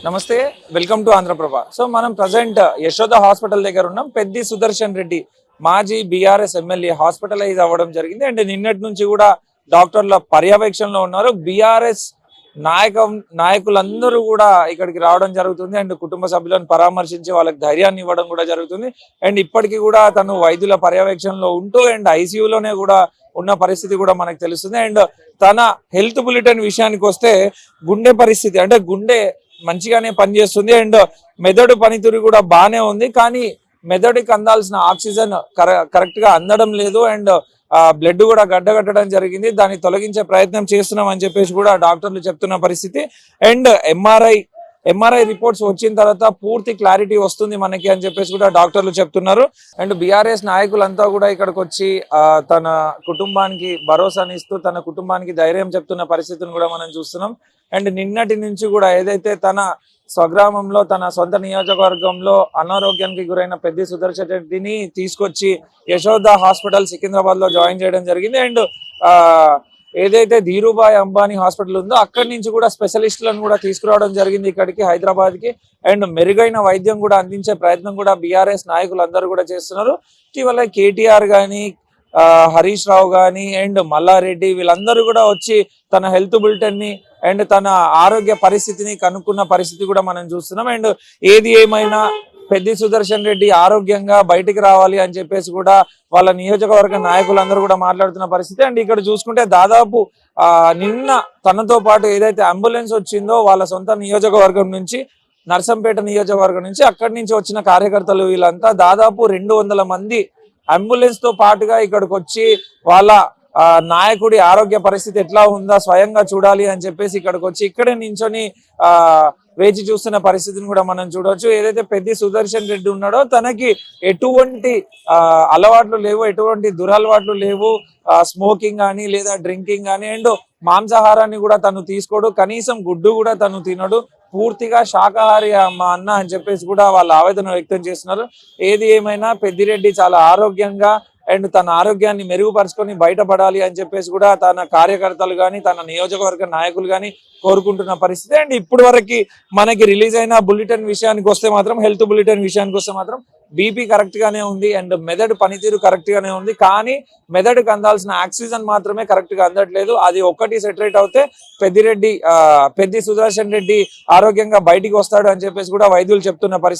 నమస్తే, welcome to Andhraprabha. So మనం present Yashoda hospital దగ్గర ఉన్నాం. పెద్ది సుదర్శన్ రెడ్డి మాజీ బీఆర్ఎస్ ఎమ్మెల్యే హాస్పిటలైజ్ అవ్వడం జరిగింది. అండ్ నిన్నటి నుంచి కూడా డాక్టర్ల పర్యవేక్షణలో ఉన్నారు. బీఆర్ఎస్ నాయకులందరూ కూడా ఇక్కడికి రావడం జరుగుతుంది. అండ్ కుటుంబ సభ్యులను పరామర్శించి వాళ్ళకి ధైర్యాన్ని ఇవ్వడం కూడా జరుగుతుంది. అండ్ ఇప్పటికీ కూడా తను వైద్యుల పర్యవేక్షణలో ఉంటూ అండ్ ఐసీయూలోనే కూడా ఉన్న పరిస్థితి కూడా మనకు తెలుస్తుంది. అండ్ తన హెల్త్ బులెటిన్ విషయానికి వస్తే గుండె పరిస్థితి అంటే గుండె మంచిగానే పనిచేస్తుంది అండ్ మెదడు పనితీరు కూడా బాగానే ఉంది. కానీ మెదడుకి అందాల్సిన ఆక్సిజన్ కరెక్ట్ గా అందడం లేదు అండ్ బ్లడ్ కూడా గడ్డగట్టడం జరిగింది. దాన్ని తొలగించే ప్రయత్నం చేస్తున్నాం అని చెప్పేసి కూడా డాక్టర్లు చెప్తున్న పరిస్థితి. అండ్ ఎంఆర్ఐ రిపోర్ట్స్ వచ్చిన తర్వాత పూర్తి క్లారిటీ వస్తుంది మనకి అని చెప్పేసి కూడా డాక్టర్లు చెప్తున్నారు. అండ్ బీఆర్ఎస్ నాయకులంతా కూడా ఇక్కడికి వచ్చి తన కుటుంబానికి భరోసానిస్తూ తన కుటుంబానికి ధైర్యం చెప్తున్న పరిస్థితిని కూడా మనం చూస్తున్నాం. అండ్ నిన్నటి నుంచి కూడా ఏదైతే తన స్వగ్రామంలో తన సొంత నియోజకవర్గంలో అనారోగ్యానికి గురైన పెద్ది సుదర్శన్ రెడ్డిని తీసుకొచ్చి యశోద హాస్పిటల్ సికింద్రాబాద్ లో జాయిన్ చేయడం జరిగింది. అండ్ ఏదైతే ధీరుభాయ్ అంబానీ హాస్పిటల్ ఉందో అక్కడి నుంచి కూడా స్పెషలిస్టులను కూడా తీసుకురావడం జరిగింది ఇక్కడికి హైదరాబాద్ కి. అండ్ మెరుగైన వైద్యం కూడా అందించే ప్రయత్నం కూడా బీఆర్ఎస్ నాయకులు అందరూ కూడా చేస్తున్నారు. ఇటీవల కేటీఆర్ గాని హరీష్ రావు గాని అండ్ మల్లారెడ్డి వీళ్ళందరూ కూడా వచ్చి తన హెల్త్ బులెటిన్ ని అండ్ తన ఆరోగ్య పరిస్థితిని కనుక్కున్న పరిస్థితి కూడా మనం చూస్తున్నాం. అండ్ ఏది ఏమైనా పెద్ది సుదర్శన్ రెడ్డి ఆరోగ్యంగా బయటికి రావాలి అని చెప్పేసి కూడా వాళ్ళ నియోజకవర్గ నాయకులందరూ కూడా మాట్లాడుతున్న పరిస్థితి. అండ్ ఇక్కడ చూసుకుంటే దాదాపు నిన్న తనతో పాటు ఏదైతే అంబులెన్స్ వచ్చిందో వాళ్ళ సొంత నియోజకవర్గం నుంచి నర్సంపేట నియోజకవర్గం నుంచి అక్కడి నుంచి వచ్చిన కార్యకర్తలు వీళ్ళంతా దాదాపు 200 మంది అంబులెన్స్ తో పాటుగా ఇక్కడికి వచ్చి వాళ్ళ నాయకుడి ఆరోగ్య పరిస్థితి ఎట్లా ఉందా స్వయంగా చూడాలి అని చెప్పేసి ఇక్కడికి వచ్చి ఇక్కడే నించొని వేచి చూస్తున్న పరిస్థితిని కూడా మనం చూడవచ్చు. ఏదైతే పెద్ది సుదర్శన్ రెడ్డి ఉన్నాడో తనకి ఎటువంటి అలవాట్లు లేవు, ఎటువంటి దురలవాట్లు లేవు. స్మోకింగ్ కానీ లేదా డ్రింకింగ్ కానీ అండ్ మాంసాహారాన్ని కూడా తను తీసుకోడు, కనీసం గుడ్డు కూడా తను తినడు, పూర్తిగా శాకాహారి మా అన్న అని చెప్పేసి కూడా వాళ్ళ ఆవేదన వ్యక్తం చేస్తున్నారు. ఏది ఏమైనా పెద్దిరెడ్డి చాలా ఆరోగ్యంగా అండ్ తన ఆరోగ్యాన్ని మెరుగుపరుచుకొని బయటపడాలి అని చెప్పేసి కూడా తన కార్యకర్తలు కానీ తన నియోజకవర్గ నాయకులు కానీ కోరుకుంటున్న పరిస్థితి. అండ్ ఇప్పుడు వరకు మనకి రిలీజ్ అయిన బులెటిన్ విషయానికి వస్తే మాత్రం హెల్త్ బులెటిన్ విషయానికి వస్తే మాత్రం బీపీ కరెక్ట్ గానే ఉంది అండ్ మెదడు పనితీరు కరెక్ట్ గానే ఉంది. కానీ మెదడుకు అందాల్సిన ఆక్సిజన్ మాత్రమే కరెక్ట్ గా అందట్లేదు. అది ఒక్కటి సెటరేట్ అవుతే పెద్ది సుదర్శన్ రెడ్డి ఆరోగ్యంగా బయటికి వస్తాడు అని చెప్పేసి కూడా వైద్యులు చెప్తున్న పరిస్థితి.